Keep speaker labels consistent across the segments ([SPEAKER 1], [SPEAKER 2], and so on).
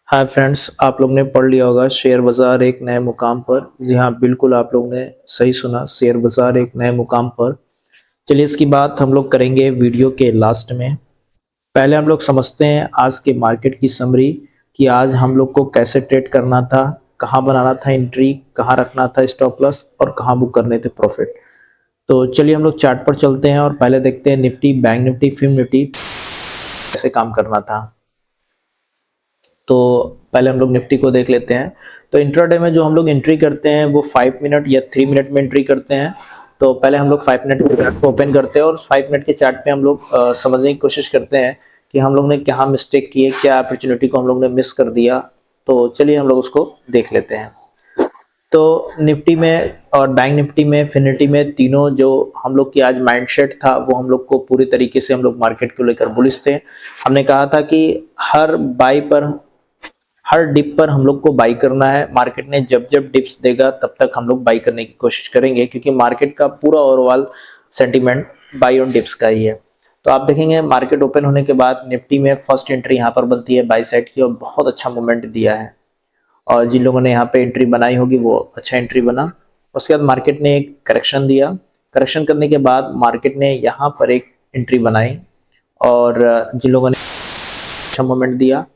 [SPEAKER 1] Hi friends, आप लोग ने पढ़ लिया होगा शेयर बाजार एक नए मुकाम पर। जी हाँ, बिल्कुल आप लोग ने सही सुना, शेयर बाजार एक नए मुकाम पर। चलिए इसकी बात हम लोग करेंगे वीडियो के लास्ट में। पहले हम लोग समझते हैं आज के मार्केट की समरी कि आज हम लोग को कैसे ट्रेड करना था, कहाँ बनाना था एंट्री, कहाँ रखना था स्टॉप लॉस और कहाँ बुक करने थे प्रॉफिट। तो चलिए हम लोग चार्ट पर चलते हैं और पहले देखते हैं Nifty, bank Nifty, film Nifty कैसे काम करना था। तो पहले हम लोग निफ्टी को देख लेते हैं। तो इंट्राडे में जो हम लोग एंट्री करते हैं वो 5 मिनट या 3 मिनट में एंट्री करते हैं। तो पहले हम लोग 5 मिनट के चार्ट को ओपन करते हैं और 5 मिनट के चार्ट पे हम लोग समझने की कोशिश करते हैं कि हम लोग ने क्या मिस्टेक की है, क्या अपॉर्चुनिटी को हम लोग ने मिस कर दिया। तो चलिए हम लोग उसको देख लेते हैं। तो निफ्टी में और बैंक निफ्टी में, फिनिटी में, तीनों जो हम लोग की आज माइंडसेट था वो हम लोग को पूरी तरीके से हम लोग मार्केट को लेकर बुलिश थे। हमने कहा था कि हर बाई पर, हर डिप पर हम लोग को बाई करना है। मार्केट ने जब जब डिप्स देगा तब तक हम लोग बाई करने की कोशिश करेंगे, क्योंकि मार्केट का पूरा overall sentiment by on dips का ही है। तो आप देखेंगे मार्केट ओपन होने के बाद निफ्टी में फर्स्ट एंट्री यहाँ पर बनती है बाई साइड की और बहुत अच्छा मूवमेंट दिया है। और जिन लोगों ने यहाँ पे एंट्री बनाई होगी वो अच्छा एंट्री बना। उसके बाद मार्केट ने एक करेक्शन दिया। करेक्शन करने के बाद मार्केट ने यहाँ पर एक एंट्री बनाई और जिन लोगों ने अच्छा मूवमेंट दिया,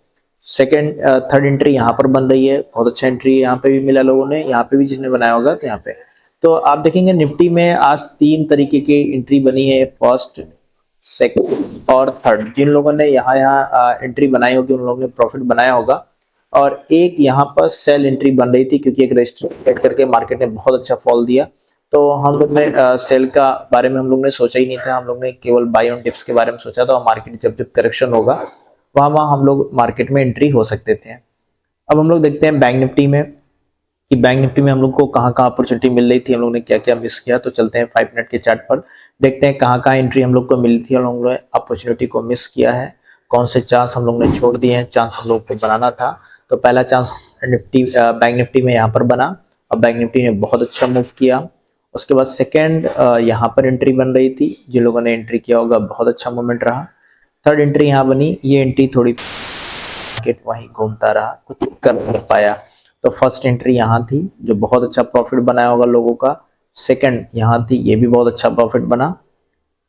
[SPEAKER 1] सेकेंड थर्ड एंट्री यहाँ पर बन रही है। बहुत अच्छा एंट्री यहाँ पे भी मिला लोगों ने, यहाँ पे भी जिसने बनाया होगा तो यहाँ पे। तो आप देखेंगे निफ्टी में आज 3 तरीके की एंट्री बनी है, फर्स्ट, सेकंड और थर्ड। जिन लोगों ने यहाँ यहाँ एंट्री बनाई होगी उन लोगों ने प्रॉफिट बनाया होगा। और एक यहाँ पर सेल एंट्री बन रही थी, क्योंकि एक रेजिस्टेंस करके मार्केट ने बहुत अच्छा फॉल दिया। तो हम लोग ने सेल का बारे में हम लोग ने सोचा ही नहीं था, हम लोग ने केवल बाय ऑन डिप्स के बारे में सोचा था। और मार्केट जब जब करेक्शन होगा वहां वहां हम लोग मार्केट में एंट्री हो सकते थे। अब हम लोग देखते हैं बैंक निफ्टी में कि बैंक निफ्टी में हम लोग को कहाँ कहाँ अपॉर्चुनिटी मिल रही थी, हम लोग ने क्या क्या मिस किया। तो चलते हैं 5 मिनट के चार्ट पर, देखते हैं कहाँ कहाँ एंट्री हम लोग को मिली थी और हम लोग ने अपॉर्चुनिटी को मिस किया है, कौन से चांस हम लोग ने छोड़ दिए हैं, चांस हम लोग को बनाना था। तो पहला चांस निफ्टी, बैंक निफ्टी में यहाँ पर बना और बैंक निफ्टी ने बहुत अच्छा मूव किया। उसके बाद सेकेंड यहाँ पर एंट्री बन रही थी, जिन लोगों ने एंट्री किया होगा बहुत अच्छा मूवमेंट रहा। थर्ड एंट्री यहाँ बनी, ये एंट्री थोड़ी मार्केट वहीं घूमता रहा, कुछ कर नहीं पाया। तो फर्स्ट एंट्री यहाँ थी जो बहुत अच्छा प्रॉफिट बनाया होगा लोगों का। सेकंड यहाँ थी, ये भी बहुत अच्छा प्रॉफिट बना।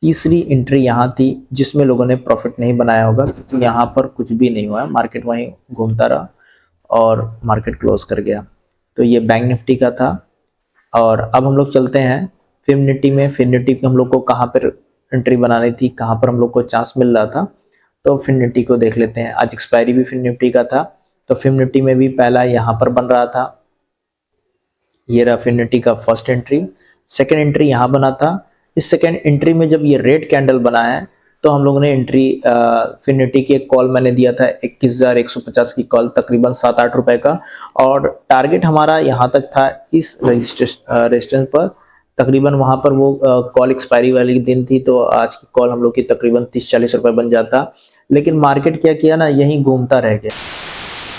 [SPEAKER 1] तीसरी एंट्री यहाँ थी जिसमें लोगों ने प्रॉफिट नहीं बनाया होगा, क्योंकि यहाँ पर कुछ भी नहीं हुआ, मार्केट वहीं घूमता रहा और मार्केट क्लोज कर गया। तो ये बैंक निफ्टी का था। और अब हम लोग चलते हैं फिल्म निफ्टी में। फिल्म निफ्टी पे हम लोग को कहाँ पर एंट्री बनानी थी, कहाँ पर हम लोग को चांस मिल रहा था। तो फिल्म निफ्टी को देख लेते हैं। आज एक्सपायरी भी फिल्म निफ्टी का था। तो फिल्म निफ्टी में भी पहला यहाँ पर बन रहा था, ये रहा फिल्म निफ्टी का फर्स्ट एंट्री। सेकेंड एंट्री यहाँ बना था। इस सेकेंड एंट्री में जब ये रेड कैंडल बना है तो हम लोगों ने एंट्री, फिल्म निफ्टी की एक कॉल मैंने दिया था 21,150 की कॉल, तकरीबन 7-8 रुपए का। और टारगेट हमारा यहाँ तक था इस रेजिस्टेंस पर। तकरीबन वहां पर वो कॉल एक्सपायरी वाली दिन थी, तो आज की कॉल हम लोग की तकरीबन 30-40 रुपए बन जाता। लेकिन मार्केट क्या किया ना, यहीं घूमता रह गया,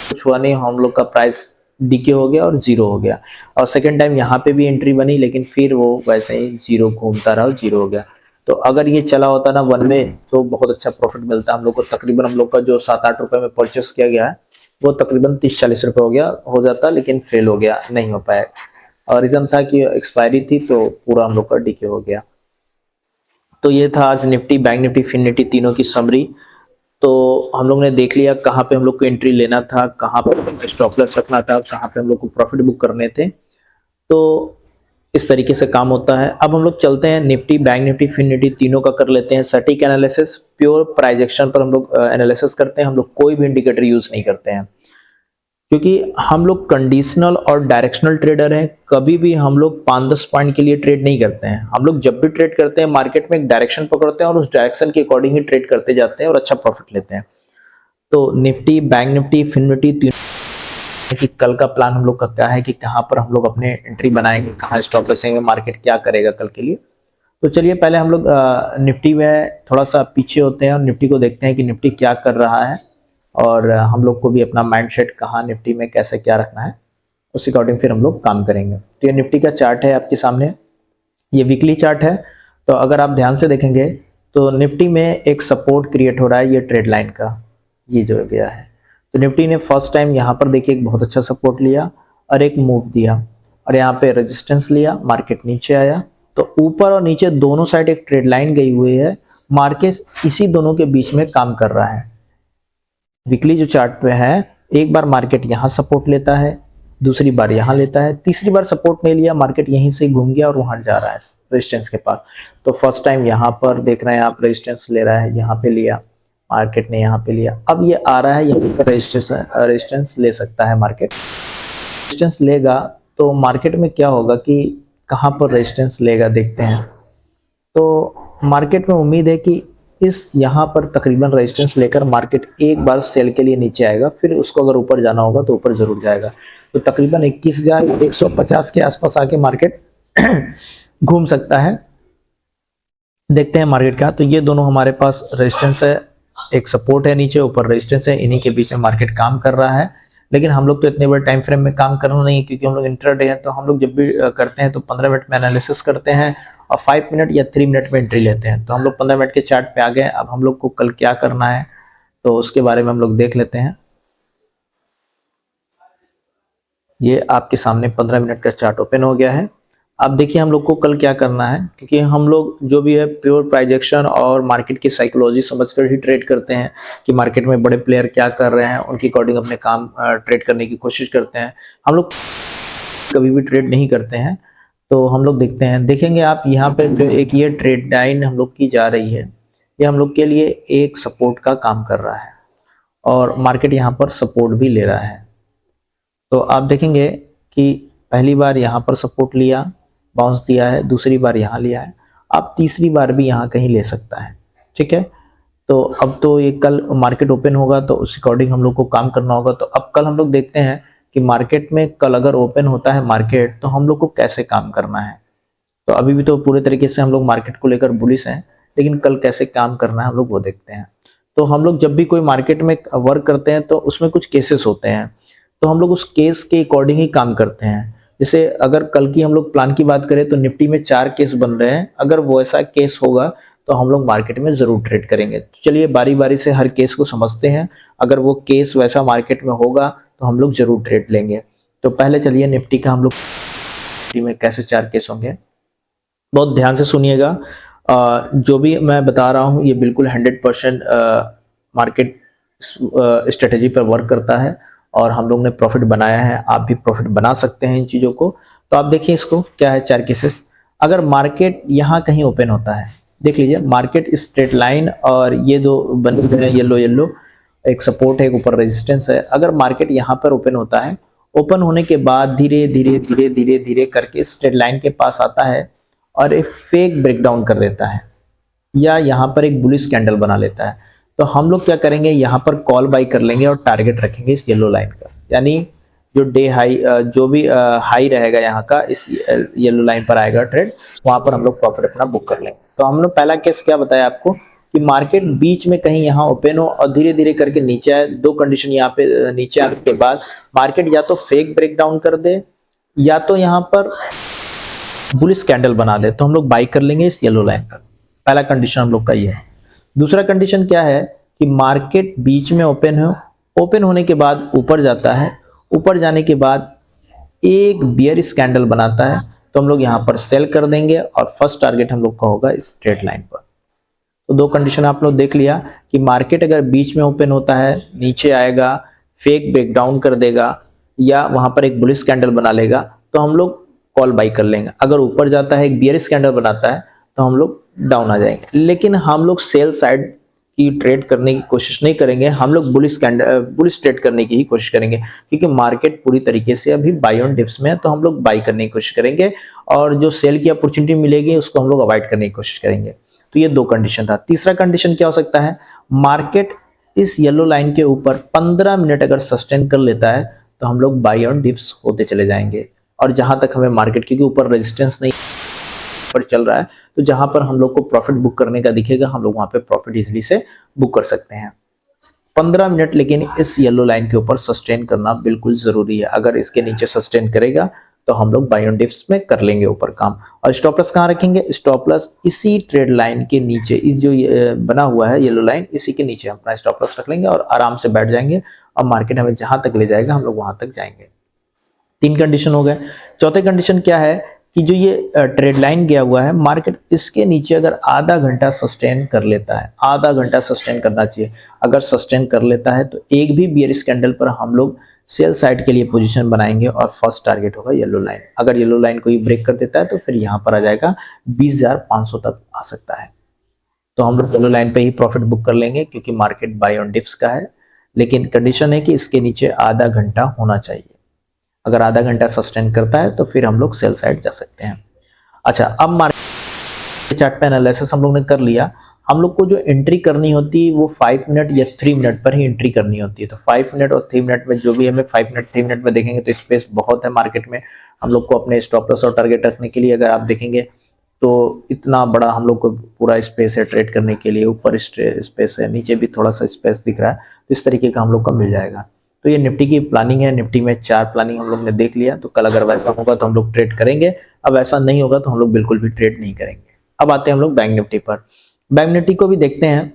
[SPEAKER 1] कुछ हुआ नहीं, हम लोग का प्राइस डीके हो गया और जीरो हो गया। और सेकेंड टाइम यहाँ पे भी एंट्री बनी, लेकिन फिर वो वैसे ही जीरो घूमता रहा और जीरो हो गया। तो अगर ये चला होता ना वन में तो बहुत अच्छा प्रॉफिट मिलता हम लोग को। तकरीबन हम लोग का जो 7-8 रुपए में परचेस किया गया है वो तकरीबन 30-40 रुपए हो जाता, लेकिन फेल हो गया, नहीं हो पाया। और रीजन था कि एक्सपायरी थी, तो पूरा हम लोग का डीके हो गया। तो ये था आज Nifty, bank Nifty, fin Nifty तीनों की समरी। तो हम लोग ने देख लिया कहाँ पे हम लोग को एंट्री लेना था, कहाँ पे स्टॉप लॉस रखना था, कहाँ पे हम लोग को प्रॉफिट बुक करने थे। तो इस तरीके से काम होता है। अब हम लोग चलते हैं Nifty, bank Nifty, fin Nifty तीनों का कर लेते हैं सटीक एनालिसिस। प्योर प्राइस एक्शन पर हम लोग एनालिसिस करते हैं, हम लोग कोई भी इंडिकेटर यूज नहीं करते हैं, क्योंकि हम लोग कंडीशनल और डायरेक्शनल ट्रेडर हैं। कभी भी हम लोग 5-10 पॉइंट के लिए ट्रेड नहीं करते हैं। हम लोग जब भी ट्रेड करते हैं मार्केट में एक डायरेक्शन पकड़ते हैं और उस डायरेक्शन के अकॉर्डिंग ही ट्रेड करते जाते हैं और अच्छा प्रॉफिट लेते हैं। तो Nifty, bank Nifty, fin Nifty तीनों की कल का प्लान हम लोग का क्या है कि कहाँ पर हम लोग अपने एंट्री बनाएंगे, कहाँ स्टॉप लॉसेंगे, मार्केट क्या करेगा कल के लिए। तो चलिए पहले हम लोग निफ्टी में थोड़ा सा पीछे होते हैं और निफ्टी को देखते हैं कि निफ्टी क्या कर रहा है। और हम लोग को भी अपना माइंडसेट कहाँ निफ्टी में कैसे क्या रखना है उस अकॉर्डिंग फिर हम लोग काम करेंगे। तो ये निफ्टी का चार्ट है आपके सामने, ये वीकली चार्ट है। तो अगर आप ध्यान से देखेंगे तो निफ्टी में एक सपोर्ट क्रिएट हो रहा है, ये ट्रेड लाइन का, ये जो गया है। तो निफ्टी ने फर्स्ट टाइम यहाँ पर देखिए एक बहुत अच्छा सपोर्ट लिया और एक मूव दिया और यहाँ पे रेजिस्टेंस लिया, मार्केट नीचे आया। तो ऊपर और नीचे दोनों साइड एक ट्रेड लाइन गई हुई है, मार्केट इसी दोनों के बीच में काम कर रहा है। वीकली जो चार्ट पे है, एक बार मार्केट यहाँ सपोर्ट लेता है, दूसरी बार यहाँ लेता है, तीसरी बार सपोर्ट नहीं लिया, मार्केट यहीं से घूम गया और वहां जा रहा है रेजिस्टेंस के पास। तो फर्स्ट टाइम यहाँ पर देख रहे हैं आप रेजिस्टेंस ले रहा है, यहाँ पे लिया मार्केट ने, यहाँ पे लिया, अब ये आ रहा है यहाँ पर रेजिस्टेंस ले सकता है मार्केट। रेजिस्टेंस लेगा तो मार्केट में क्या होगा कि कहाँ पर रेजिस्टेंस लेगा देखते हैं। तो मार्केट में उम्मीद है कि इस यहाँ पर तकरीबन रेजिस्टेंस लेकर मार्केट एक बार सेल के लिए नीचे आएगा, फिर उसको अगर ऊपर जाना होगा तो ऊपर जरूर जाएगा। तो तकरीबन 21,150 के आसपास आके मार्केट घूम सकता है। देखते हैं मार्केट का। तो ये दोनों हमारे पास रेजिस्टेंस है, एक सपोर्ट है नीचे, ऊपर रेजिस्टेंस है, इन्हीं के बीच में मार्केट काम कर रहा है। लेकिन हम लोग तो इतने बड़े टाइम फ्रेम में काम करना नहीं है, क्योंकि हम लोग इंट्राडे हैं। तो हम लोग जब भी करते हैं तो 15 मिनट में एनालिसिस करते हैं और 5 मिनट या 3 मिनट में एंट्री लेते हैं। तो हम लोग 15 मिनट के चार्ट पे आ गए। अब हम लोग को कल क्या करना है तो उसके बारे में हम लोग देख लेते हैं। ये आपके सामने 15 मिनट का चार्ट ओपन हो गया है। अब देखिए हम लोग को कल क्या करना है, क्योंकि हम लोग जो भी है प्योर प्राइजेक्शन और मार्केट की साइकोलॉजी समझकर ही ट्रेड करते हैं कि मार्केट में बड़े प्लेयर क्या कर रहे हैं, उनकी अकॉर्डिंग अपने काम ट्रेड करने की कोशिश करते हैं। हम लोग कभी भी ट्रेड नहीं करते हैं। तो हम लोग देखते हैं, देखेंगे आप यहाँ पे जो एक ये ट्रेड लाइन हम लोग की जा रही है, ये हम लोग के लिए एक सपोर्ट का काम कर रहा है और मार्केट यहाँ पर सपोर्ट भी ले रहा है। तो आप देखेंगे कि पहली बार यहाँ पर सपोर्ट लिया, बाउंस दिया है, दूसरी बार यहाँ लिया है, अब तीसरी बार भी यहाँ कहीं ले सकता है। ठीक है, तो अब तो ये कल मार्केट ओपन होगा तो उस अकॉर्डिंग हम लोग को काम करना होगा। तो अब कल हम लोग देखते हैं कि मार्केट में कल अगर ओपन होता है मार्केट तो हम लोग को कैसे काम करना है। तो अभी भी तो पूरे तरीके से हम लोग मार्केट को लेकर बुलिश हैं, लेकिन कल कैसे काम करना है हम लोग वो देखते हैं। तो हम लोग जब भी कोई मार्केट में वर्क करते हैं तो उसमें कुछ केसेस होते हैं, तो हम लोग उस केस के अकॉर्डिंग ही काम करते हैं। जैसे अगर कल की हम लोग प्लान की बात करें तो निफ्टी में 4 केस बन रहे हैं, अगर वो ऐसा केस होगा तो हम लोग मार्केट में जरूर ट्रेड करेंगे। तो चलिए बारी बारी से हर केस को समझते हैं, अगर वो केस वैसा मार्केट में होगा तो हम लोग जरूर ट्रेड लेंगे। तो पहले चलिए निफ्टी का हम लोग निफ्टी में कैसे 4 केस होंगे, बहुत ध्यान से सुनिएगा। जो भी मैं बता रहा हूँ ये बिल्कुल 100% मार्केट स्ट्रेटेजी पर वर्क करता है और हम लोग ने प्रॉफिट बनाया है, आप भी प्रॉफिट बना सकते हैं इन चीज़ों को। तो आप देखिए इसको क्या है 4 केसेस। अगर मार्केट यहाँ कहीं ओपन होता है, देख लीजिए मार्केट इस स्ट्रेट लाइन और ये दो बने हुए हैं येलो येलो, एक सपोर्ट है, एक ऊपर रेजिस्टेंस है। अगर मार्केट यहाँ पर ओपन होता है, ओपन होने के बाद धीरे धीरे धीरे धीरे धीरे करके स्ट्रेट लाइन के पास आता है और एक फेक ब्रेकडाउन कर देता है या यहाँ पर एक बुलिश कैंडल बना लेता है, तो हम लोग क्या करेंगे, यहाँ पर कॉल बाई कर लेंगे और टारगेट रखेंगे इस येलो लाइन का। यानी जो डे हाई जो भी हाई रहेगा यहाँ का, इस येलो लाइन पर आएगा ट्रेड, वहां पर हम लोग प्रॉफिट अपना बुक कर लेंगे। तो हम लोग पहला केस क्या बताया आपको कि मार्केट बीच में कहीं यहाँ ओपन हो और धीरे धीरे करके नीचे आए। दो कंडीशन यहाँ पे नीचे आने के बाद मार्केट या तो फेक ब्रेकडाउन कर दे या तो यहाँ पर बुलिश कैंडल बना दे, तो हम लोग बाई कर लेंगे इस येलो लाइन का। पहला कंडीशन हम लोग का ये है। दूसरा कंडीशन क्या है कि मार्केट बीच में ओपन हो, ओपन होने के बाद ऊपर जाता है, ऊपर जाने के बाद एक बियरिश कैंडल बनाता है, तो हम लोग यहाँ पर सेल कर देंगे और फर्स्ट टारगेट हम लोग का होगा इस स्ट्रेट लाइन पर। तो दो कंडीशन आप लोग देख लिया कि मार्केट अगर बीच में ओपन होता है, नीचे आएगा, फेक ब्रेकडाउन कर देगा या वहां पर एक बुलिश कैंडल बना लेगा, तो हम लोग कॉल बाई कर लेंगे। अगर ऊपर जाता है, एक बियरिश कैंडल बनाता है, तो हम लोग डाउन आ जाएंगे। लेकिन हम लोग सेल साइड की ट्रेड करने की कोशिश नहीं करेंगे, हम लोग बुलिश ट्रेड करने की ही कोशिश करेंगे, क्योंकि मार्केट पूरी तरीके से अभी बाई ऑन डिप्स में है, तो हम लोग बाई करने की कोशिश करेंगे और जो सेल की अपॉर्चुनिटी मिलेगी उसको हम लोग अवॉइड करने की कोशिश करेंगे। तो ये दो कंडीशन था। तीसरा कंडीशन क्या हो सकता है, मार्केट इस येलो लाइन के ऊपर 15 मिनट अगर सस्टेन कर लेता है तो हम लोग बाई ऑन डिप्स होते चले जाएंगे। और जहां तक हमें मार्केट, क्योंकि ऊपर रेजिस्टेंस नहीं पर चल रहा है, तो जहां पर हम लोग को प्रॉफिट बुक करने का दिखेगा हम लोग वहां पे प्रॉफिट इजीली से बुक कर सकते हैं। 15 मिनट लेकिन इस येलो लाइन के ऊपर सस्टेन करना बिल्कुल जरूरी है। अगर इसके नीचे सस्टेन करेगा तो हम लोग बाय ऑन डिप्स में कर लेंगे ऊपर काम। और स्टॉप लॉस कहाँ रखेंगे? स्टॉप लॉस इसी ट्रेड लाइन के नीचे, इस जो बना हुआ है येलो लाइन, इसी के नीचे हम अपना स्टॉप लॉस रख लेंगे और आराम से बैठ जाएंगे। और मार्केट हमें जहां तक ले जाएगा हम लोग वहां तक जाएंगे। 3 कंडीशन हो गए। चौथे कंडीशन क्या है कि जो ये ट्रेड लाइन गया हुआ है, मार्केट इसके नीचे अगर आधा घंटा सस्टेन कर लेता है, आधा घंटा सस्टेन करना चाहिए। अगर सस्टेन कर लेता है तो एक भी बियरिश कैंडल पर हम लोग सेल साइड के लिए पोजीशन बनाएंगे और फर्स्ट टारगेट होगा येलो लाइन। अगर येलो लाइन को ही ब्रेक कर देता है तो फिर यहाँ पर आ जाएगा 20,500 तक आ सकता है। तो हम लोग येलो लाइन पे ही प्रॉफिट बुक कर लेंगे क्योंकि मार्केट बाय ऑन डिप्स का है। लेकिन कंडीशन है कि इसके नीचे आधा घंटा होना चाहिए। अगर आधा घंटा सस्टेन करता है तो फिर हम लोग सेल साइड जा सकते हैं। अच्छा, अब मार्केट चार्ट पे एनालिसिस हम लोग ने कर लिया। हम लोग को जो एंट्री करनी होती है वो 5 मिनट या 3 मिनट पर ही एंट्री करनी होती है। तो 5 मिनट और 3 मिनट में जो भी हमें 5 मिनट 3 मिनट में देखेंगे तो स्पेस बहुत है मार्केट में। हम लोग को अपने स्टॉप लॉस और टारगेट रखने के लिए अगर आप देखेंगे तो इतना बड़ा हम लोग को पूरा स्पेस है ट्रेड करने के लिए। ऊपर स्पेस है, नीचे भी थोड़ा सा स्पेस दिख रहा है, तो इस तरीके का हम लोग का मिल जाएगा। तो ये निफ्टी की प्लानिंग है। निफ्टी में 4 प्लानिंग हम लोग ने देख लिया। तो कल अगर वैसा होगा तो हम लोग ट्रेड करेंगे, अब ऐसा नहीं होगा तो हम लोग बिल्कुल भी ट्रेड नहीं करेंगे। अब आते हैं हम लोग बैंक निफ्टी पर। बैंक निफ्टी को भी देखते हैं,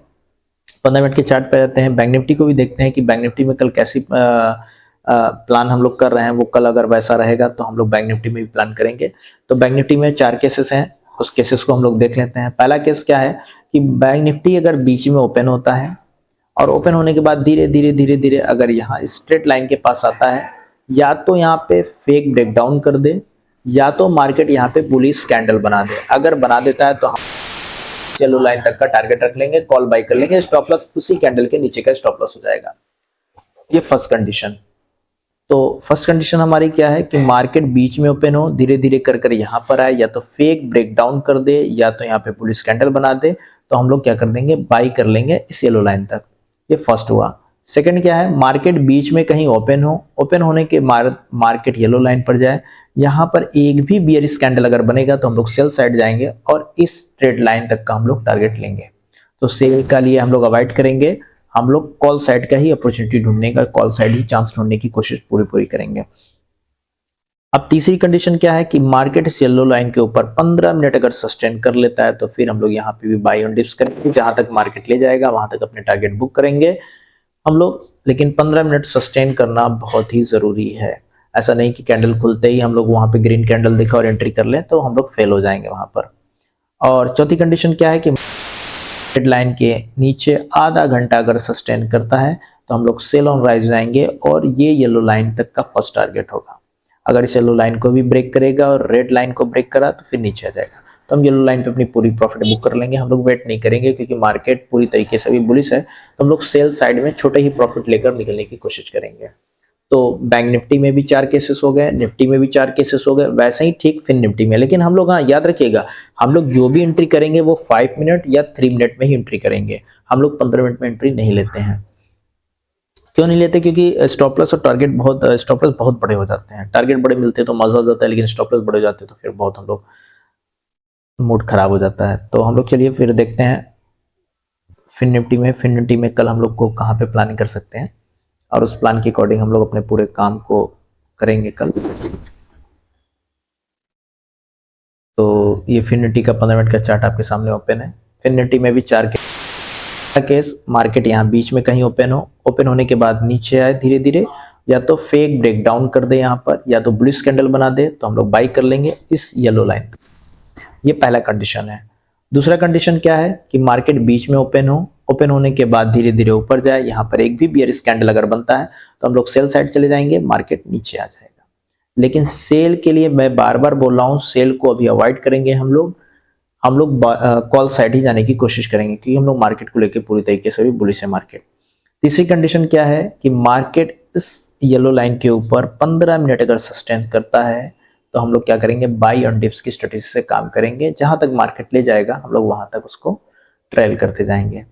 [SPEAKER 1] 15 मिनट के चार्ट पे जाते हैं। बैंक निफ्टी को भी देखते हैं कि बैंक निफ्टी में कल कैसी प्लान हम लोग कर रहे हैं। वो कल अगर वैसा रहेगा तो हम लोग बैंक निफ्टी में भी प्लान करेंगे। तो बैंक निफ्टी में 4 केसेस हैं, उस केसेस को हम लोग देख लेते हैं। पहला केस क्या है कि बैंक निफ्टी अगर बीच में ओपन होता है और ओपन होने के बाद धीरे धीरे धीरे धीरे अगर यहाँ स्ट्रेट लाइन के पास आता है, या तो यहाँ पे फेक ब्रेकडाउन कर दे या तो मार्केट यहाँ पे बुलिश कैंडल बना दे। अगर बना देता है तो हम येलो लाइन तक का टारगेट रख लेंगे, कॉल बाय कर लेंगे, स्टॉप लॉस उसी कैंडल के नीचे का स्टॉप लॉस हो जाएगा। ये फर्स्ट कंडीशन। तो फर्स्ट कंडीशन हमारी क्या है कि मार्केट बीच में ओपन हो, धीरे धीरे कर कर यहाँ पर आए, या तो फेक ब्रेकडाउन कर दे या तो यहाँ पे बुलिश कैंडल बना दे, तो हम लोग क्या कर देंगे, बाई कर लेंगे इस येलो लाइन तक। ये फर्स्ट हुआ। सेकंड क्या है, मार्केट बीच में कहीं ओपन हो, ओपन होने के मार्केट येलो लाइन पर जाए, यहाँ पर एक भी बियरिश कैंडल अगर बनेगा तो हम लोग सेल साइड जाएंगे और इस ट्रेड लाइन तक का हम लोग टारगेट लेंगे। तो सेल का लिए हम लोग अवॉइड करेंगे, हम लोग कॉल साइड का ही अपॉर्चुनिटी ढूंढने का, कॉल साइड ही चांस ढूंढने की कोशिश पूरी करेंगे। अब तीसरी कंडीशन क्या है कि मार्केट इस येलो लाइन के ऊपर 15 मिनट अगर सस्टेन कर लेता है तो फिर हम लोग यहाँ पे भी बाई ऑन डिप्स करेंगे, जहां तक मार्केट ले जाएगा वहां तक अपने टारगेट बुक करेंगे हम लोग। लेकिन 15 मिनट सस्टेन करना बहुत ही जरूरी है। ऐसा नहीं कि कैंडल खुलते ही हम लोग वहां पे ग्रीन कैंडल दिखा और एंट्री कर लें तो हम लोग फेल हो जाएंगे वहां पर। और चौथी कंडीशन क्या है कि लाइन के नीचे आधा घंटा अगर सस्टेन करता है तो हम लोग सेल ऑन राइज जाएंगे और ये येलो लाइन तक का फर्स्ट टारगेट होगा। अगर इस येलो लाइन को भी ब्रेक करेगा और रेड लाइन को ब्रेक करा तो फिर नीचे आ जाएगा। तो हम येलो लाइन पे अपनी पूरी प्रॉफिट बुक कर लेंगे, हम लोग वेट नहीं करेंगे क्योंकि मार्केट पूरी तरीके से अभी बुलिश है। तो हम लोग सेल साइड में छोटे ही प्रॉफिट लेकर निकलने की कोशिश करेंगे। तो बैंक निफ्टी में भी 4 केसेस हो गए, निफ्टी में भी 4 केसेस हो गए, वैसे ही ठीक फिर निफ्टी में। लेकिन हम लोग, हाँ याद रखिएगा, हम लोग जो भी एंट्री करेंगे वो 5 मिनट या 3 मिनट में ही एंट्री करेंगे। हम लोग 15 मिनट में एंट्री नहीं लेते हैं। क्यों नहीं लेते? क्योंकि स्टॉप लॉस और टारगेट स्टॉप लॉस बहुत बड़े हो जाते हैं। टारगेट बड़े मिलते हैं तो मजा आ जाता है, लेकिन स्टॉप लॉस बड़े हो जाते हैं तो फिर बहुत हम लोग मूड खराब हो जाता है। तो हम लोग चलिए फिर देखते हैं फिन निफ्टी में कल हम लोग को कहाँ पे प्लानिंग कर सकते हैं और उस प्लान के अकॉर्डिंग हम लोग अपने पूरे काम को करेंगे कल। तो ये फिन निफ्टी का 15 मिनट का चार्ट आपके सामने ओपन है। फिन निफ्टी में भी 4 केस, मार्केट यहाँ बीच में कहीं ओपन हो, ओपन होने के बाद नीचे आए धीरे धीरे, या तो फेक ब्रेकडाउन कर दे यहाँ पर या तो बुलिश कैंडल बना दे, तो हम लोग बाई कर लेंगे इस येलो लाइन। ये पहला कंडीशन है। दूसरा कंडीशन क्या है कि मार्केट बीच में ओपन हो, ओपन होने के बाद धीरे धीरे ऊपर जाए, यहाँ पर एक भी बियरिश कैंडल अगर बनता है तो हम लोग सेल साइड चले जाएंगे, मार्केट नीचे आ जाएगा। लेकिन सेल के लिए मैं बार बार बोल रहा हूँ, सेल को अभी अवॉइड करेंगे हम लोग कॉल साइड ही जाने की कोशिश करेंगे क्योंकि हम लोग मार्केट को लेकर पूरी तरीके से भी बुलिश है मार्केट। तीसरी कंडीशन क्या है कि मार्केट इस येलो लाइन के ऊपर 15 मिनट अगर सस्टेन करता है तो हम लोग क्या करेंगे, बाई ऑन डिप्स की स्ट्रेटेजी से काम करेंगे, जहां तक मार्केट ले जाएगा हम लोग वहां तक उसको ट्रेल करते जाएंगे।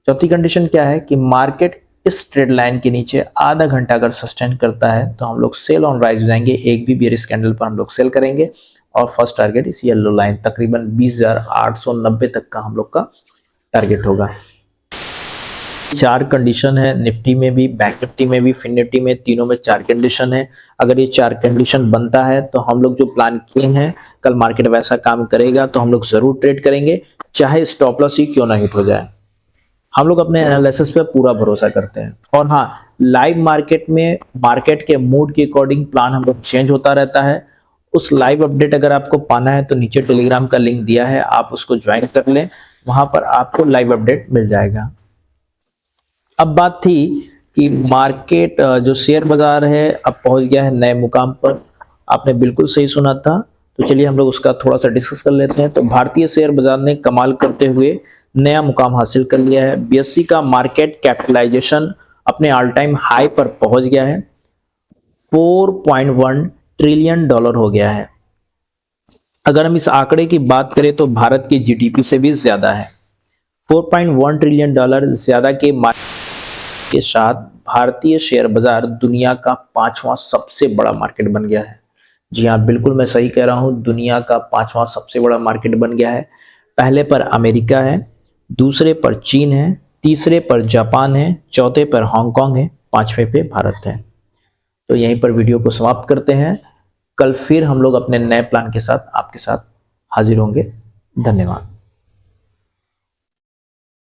[SPEAKER 1] चौथी कंडीशन क्या है कि मार्केट इस ट्रेड लाइन के नीचे आधा घंटा अगर सस्टेन करता है तो हम लोग सेल ऑन राइज जाएंगे, एक भी बियरिश कैंडल पर हम लोग सेल करेंगे और फर्स्ट टारगेट इस येलो लाइन तकरीबन 20,890 तक का हम लोग का टारगेट होगा। चार कंडीशन है, निफ्टी में भी, बैंक निफ्टी में भी, फिन निफ्टी में, तीनों में चार कंडीशन है। अगर ये चार कंडीशन बनता है तो हम लोग जो प्लान किए हैं कल मार्केट वैसा काम करेगा तो हम लोग जरूर ट्रेड करेंगे, चाहे स्टॉप लॉस ही क्यों ना हिट हो जाए। हम लोग अपने एनालिसिस पे पूरा भरोसा करते हैं। और हाँ, लाइव मार्केट में मार्केट के मूड के अकॉर्डिंग प्लान हम लोग चेंज होता रहता है। उस लाइव अपडेट अगर आपको पाना है तो नीचे टेलीग्राम का लिंक दिया है, आप उसको ज्वाइन कर लें, वहां पर आपको लाइव अपडेट मिल जाएगा। अब बात थी कि मार्केट जो शेयर बाजार है अब पहुंच गया है नए मुकाम पर। आपने बिल्कुल सही सुना था। तो चलिए हम लोग उसका थोड़ा सा डिस्कस कर लेते हैं। तो भारतीय शेयर बाजार ने कमाल करते हुए नया मुकाम हासिल कर लिया है। बीएसई का मार्केट कैपिटलाइजेशन अपने ऑल टाइम हाई पर पहुंच गया है, 4.1 ट्रिलियन डॉलर हो गया है। अगर हम इस आंकड़े की बात करें तो भारत की जीडीपी से भी ज्यादा है। 4.1 ट्रिलियन डॉलर ज्यादा के के साथ भारतीय शेयर बाजार दुनिया का 5वां सबसे बड़ा मार्केट बन गया है। जी हाँ, बिल्कुल मैं सही कह रहा हूं, दुनिया का 5वां सबसे बड़ा मार्केट बन गया है। पहले पर अमेरिका है, दूसरे पर चीन है, तीसरे पर जापान है, चौथे पर हांगकांग है, पांचवें पे भारत है। तो यहीं पर वीडियो को समाप्त करते हैं। कल फिर हम लोग अपने नए प्लान के साथ आपके साथ हाजिर होंगे। धन्यवाद।